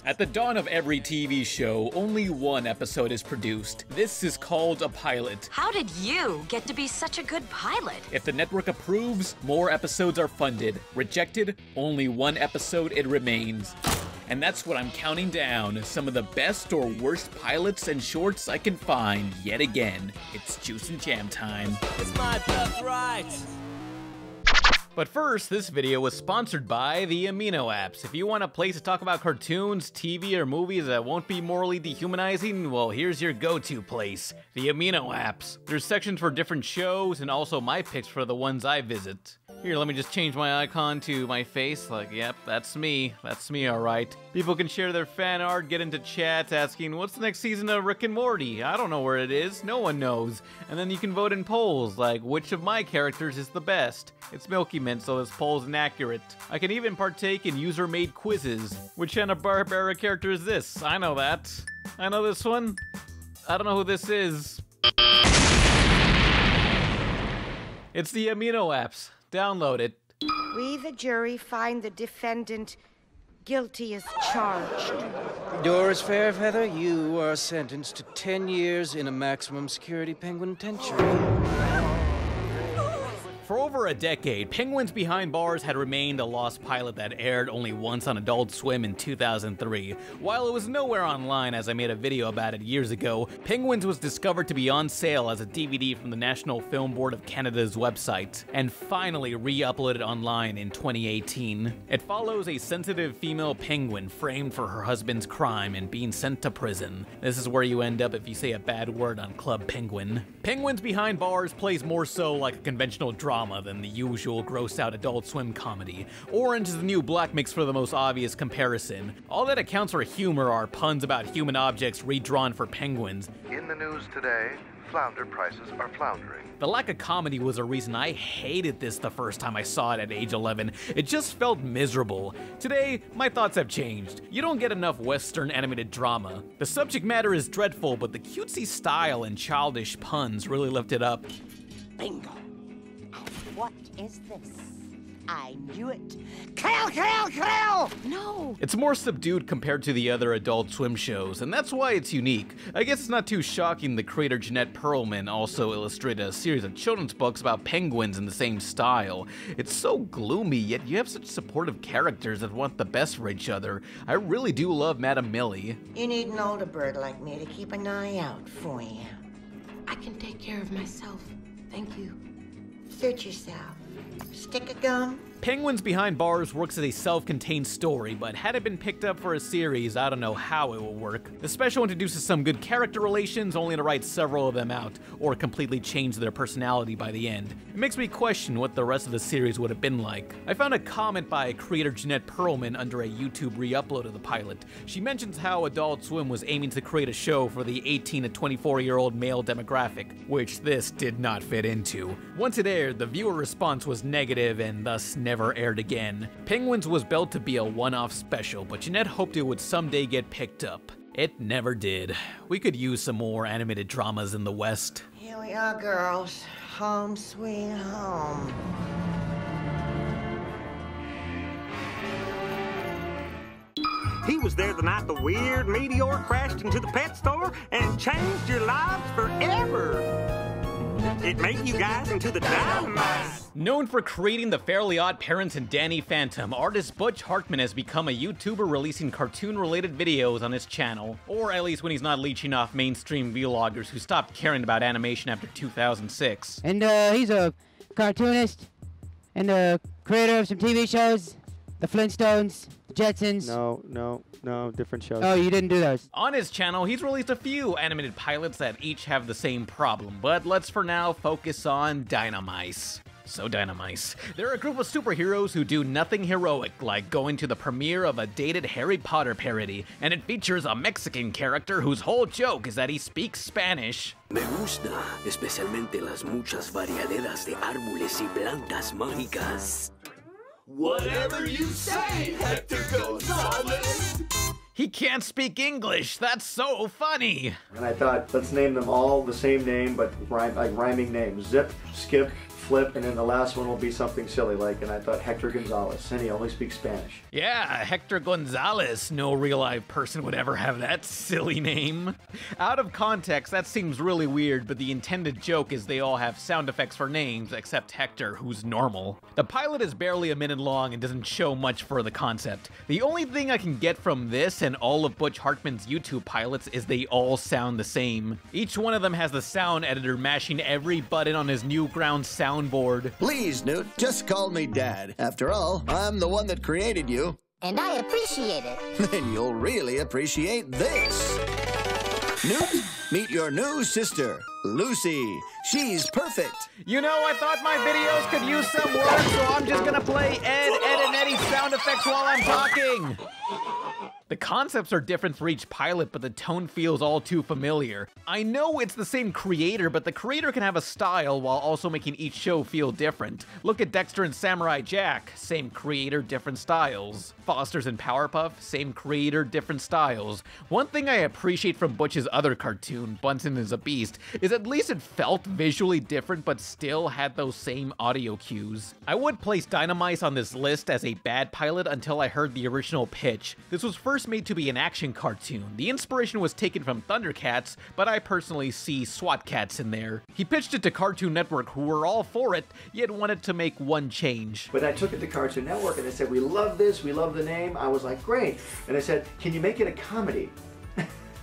At the dawn of every TV show, only one episode is produced. This is called a pilot. How did you get to be such a good pilot? If the network approves, more episodes are funded. Rejected, only one episode it remains. And that's what I'm counting down, some of the best or worst pilots and shorts I can find yet again. It's Juice and Jam time. It's my birthright. But first, this video was sponsored by the Amino apps. If you want a place to talk about cartoons, TV, or movies that won't be morally dehumanizing, well, here's your go-to place, the Amino apps. There's sections for different shows and also my picks for the ones I visit. Here, let me just change my icon to my face, like, yep, that's me, alright. People can share their fan art, get into chats asking, what's the next season of Rick and Morty? I don't know where it is, no one knows. And then you can vote in polls, like, which of my characters is the best? It's Milky Mint, so this poll's inaccurate. I can even partake in user-made quizzes. Which Hanna-Barbera character is this? I know that. I know this one. I don't know who this is. It's the Amino apps. Download it. We, the jury, find the defendant guilty as charged. Doris Fairfeather, you are sentenced to 10 years in a maximum security penguin penitentiary. For over a decade, Penguins Behind Bars had remained a lost pilot that aired only once on Adult Swim in 2003. While it was nowhere online, as I made a video about it years ago, Penguins was discovered to be on sale as a DVD from the National Film Board of Canada's website, and finally re-uploaded online in 2018. It follows a sensitive female penguin framed for her husband's crime and being sent to prison. This is where you end up if you say a bad word on Club Penguin. Penguins Behind Bars plays more so like a conventional drama than the usual gross-out Adult Swim comedy. Orange is the New Black makes for the most obvious comparison. All that accounts for humor are puns about human objects redrawn for penguins. In the news today, flounder prices are floundering. The lack of comedy was a reason I hated this the first time I saw it at age 11. It just felt miserable. Today, my thoughts have changed. You don't get enough Western animated drama. The subject matter is dreadful, but the cutesy style and childish puns really lift it up. Bingo. What is this? I knew it. Kill! No! It's more subdued compared to the other Adult Swim shows, and that's why it's unique. I guess it's not too shocking the creator Jeanette Perlman also illustrated a series of children's books about penguins in the same style. It's so gloomy, yet you have such supportive characters that want the best for each other. I really do love Madam Millie. You need an older bird like me to keep an eye out for you. I can take care of myself. Thank you. Suit yourself. Stick of gum? Penguins Behind Bars works as a self-contained story, but had it been picked up for a series, I don't know how it will work. The special introduces some good character relations, only to write several of them out, or completely change their personality by the end. It makes me question what the rest of the series would have been like. I found a comment by creator Jeanette Perlman under a YouTube re-upload of the pilot. She mentions how Adult Swim was aiming to create a show for the 18 to 24-year-old male demographic, which this did not fit into. Once it aired, the viewer response was negative and thus never aired again. Penguins was billed to be a one-off special, but Jeanette hoped it would someday get picked up. It never did. We could use some more animated dramas in the West. Here we are, girls. Home sweet home. He was there the night the weird meteor crashed into the pet store and changed your lives forever. It made you guys into the DynaMice. Known for creating The Fairly Odd Parents and Danny Phantom, artist Butch Hartman has become a YouTuber releasing cartoon-related videos on his channel, or at least when he's not leeching off mainstream vloggers who stopped caring about animation after 2006. And he's a cartoonist and the creator of some TV shows, The Flintstones, The Jetsons. No, different shows. Oh, you didn't do those. On his channel, he's released a few animated pilots that each have the same problem, but let's for now focus on DynaMice. So DynaMice. They're a group of superheroes who do nothing heroic, like going to the premiere of a dated Harry Potter parody, and it features a Mexican character whose whole joke is that he speaks Spanish. Me gusta, especialmente las muchas variedades de árboles y plantas mágicas. Whatever you say, Hector Gonzalez. He can't speak English. That's so funny. And I thought, let's name them all the same name, but rhyming names. Zip, Skip, flip, and then the last one will be something silly like, and I thought Hector Gonzalez, and he only speaks Spanish. Yeah, Hector Gonzalez. No real live person would ever have that silly name. Out of context, that seems really weird, but the intended joke is they all have sound effects for names, except Hector, who's normal. The pilot is barely a minute long and doesn't show much for the concept. The only thing I can get from this and all of Butch Hartman's YouTube pilots is they all sound the same. Each one of them has the sound editor mashing every button on his Newgrounds soundboard. Please, Newt, just call me Dad. After all, I'm the one that created you. And I appreciate it. Then you'll really appreciate this. Newt, meet your new sister, Lucy. She's perfect. You know, I thought my videos could use some work, so I'm just gonna play Ed, and Eddie sound effects while I'm talking. The concepts are different for each pilot, but the tone feels all too familiar. I know it's the same creator, but the creator can have a style while also making each show feel different. Look at Dexter and Samurai Jack, same creator, different styles. Foster's and Powerpuff, same creator, different styles. One thing I appreciate from Butch's other cartoon, Bunsen is a Beast, is at least it felt visually different but still had those same audio cues. I would place DynaMice on this list as a bad pilot until I heard the original pitch. This was first made to be an action cartoon. The inspiration was taken from Thundercats, but I personally see SWAT Cats in there. He pitched it to Cartoon Network, who were all for it, yet wanted to make one change. But I took it to Cartoon Network and they said, we love this, we love the name. I was like, great. And they said, can you make it a comedy?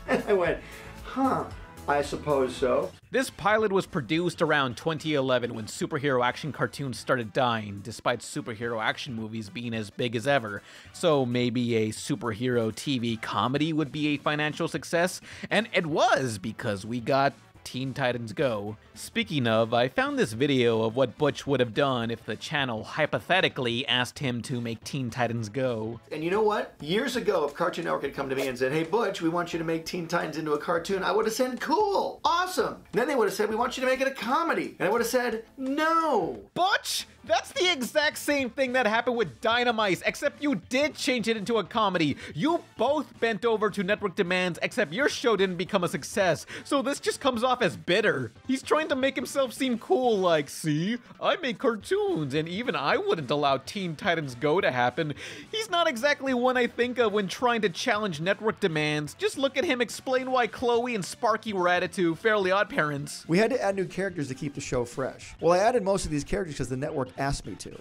And I went, huh, I suppose so. This pilot was produced around 2011 when superhero action cartoons started dying, despite superhero action movies being as big as ever. So maybe a superhero TV comedy would be a financial success, and it was because we got Teen Titans Go. Speaking of, I found this video of what Butch would have done if the channel hypothetically asked him to make Teen Titans Go. And you know what? Years ago, if Cartoon Network had come to me and said, hey Butch, we want you to make Teen Titans into a cartoon, I would have said, cool, awesome. And then they would have said, we want you to make it a comedy. And I would have said, no. Butch! That's the exact same thing that happened with DynaMice, except you did change it into a comedy. You both bent over to network demands, except your show didn't become a success, so this just comes off as bitter. He's trying to make himself seem cool, like, see, I make cartoons, and even I wouldn't allow Teen Titans Go to happen. He's not exactly one I think of when trying to challenge network demands. Just look at him explain why Chloe and Sparky were added to Fairly Odd Parents. We had to add new characters to keep the show fresh. Well, I added most of these characters because the network asked me to.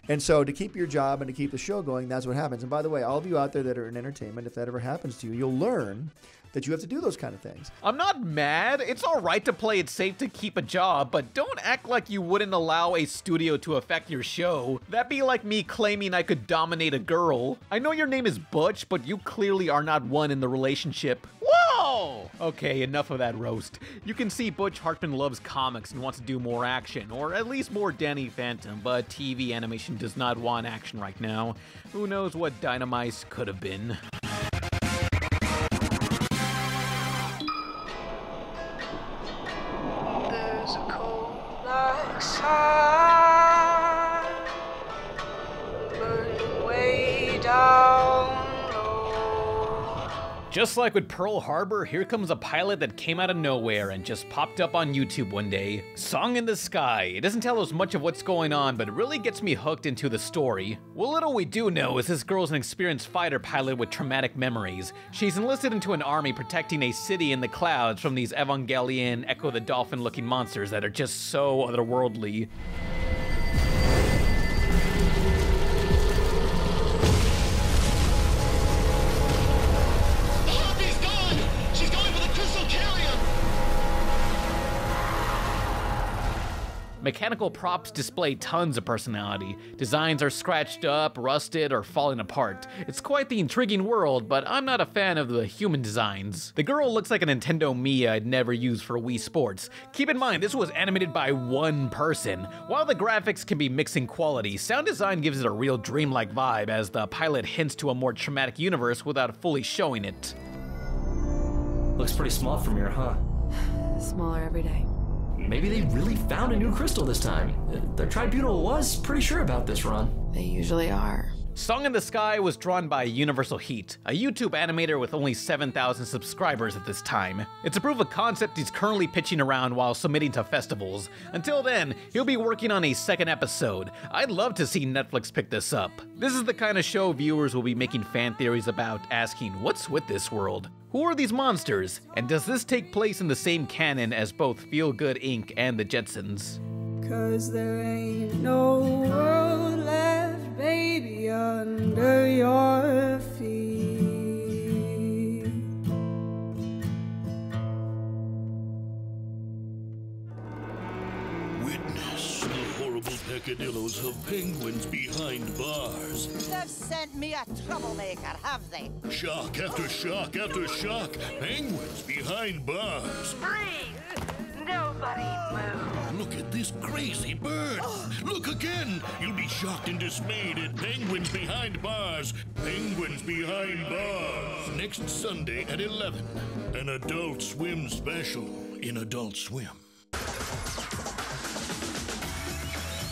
And so to keep your job and to keep the show going, that's what happens. And by the way, all of you out there that are in entertainment, if that ever happens to you, you'll learn that you have to do those kind of things. I'm not mad. It's all right to play it safe to keep a job, but don't act like you wouldn't allow a studio to affect your show. That'd be like me claiming I could dominate a girl. I know your name is Butch, but you clearly are not one in the relationship. Whoa! Okay, enough of that roast. You can see Butch Hartman loves comics and wants to do more action, or at least more Danny Phantom, but TV animation does not want action right now. Who knows what DynaMice could have been. There's a cold black sun burning way down low. Just like with Pearl Harbor, here comes a pilot that came out of nowhere and just popped up on YouTube one day. Song in the Sky. It doesn't tell us much of what's going on, but it really gets me hooked into the story. What little we do know is this girl's an experienced fighter pilot with traumatic memories. She's enlisted into an army protecting a city in the clouds from these Evangelion, Echo the Dolphin looking monsters that are just so otherworldly. Mechanical props display tons of personality. Designs are scratched up, rusted, or falling apart. It's quite the intriguing world, but I'm not a fan of the human designs. The girl looks like a Nintendo Mii I'd never use for Wii Sports. Keep in mind, this was animated by one person. While the graphics can be mixing quality, sound design gives it a real dreamlike vibe as the pilot hints to a more traumatic universe without fully showing it. Looks pretty small from here, huh? Smaller every day. Maybe they really found a new crystal this time. Their tribunal was pretty sure about this, Ron. They usually are. Song in the Sky was drawn by Universal Heat, a YouTube animator with only 7,000 subscribers at this time. It's a proof of concept he's currently pitching around while submitting to festivals. Until then, he'll be working on a second episode. I'd love to see Netflix pick this up. This is the kind of show viewers will be making fan theories about, asking, what's with this world? Who are these monsters? And does this take place in the same canon as both Feel Good Inc. and the Jetsons? 'Cause there ain't no world left, baby, under your feet. Witness the horrible peccadillos of penguins behind bars. They've sent me a troublemaker, have they? Shock after shock after shock. Penguins behind bars. Freeze! Nobody move. Look at this crazy bird. Look again. You'll be shocked and dismayed at Penguins Behind Bars. Penguins Behind Bars. Next Sunday at 11. An Adult Swim special in Adult Swim.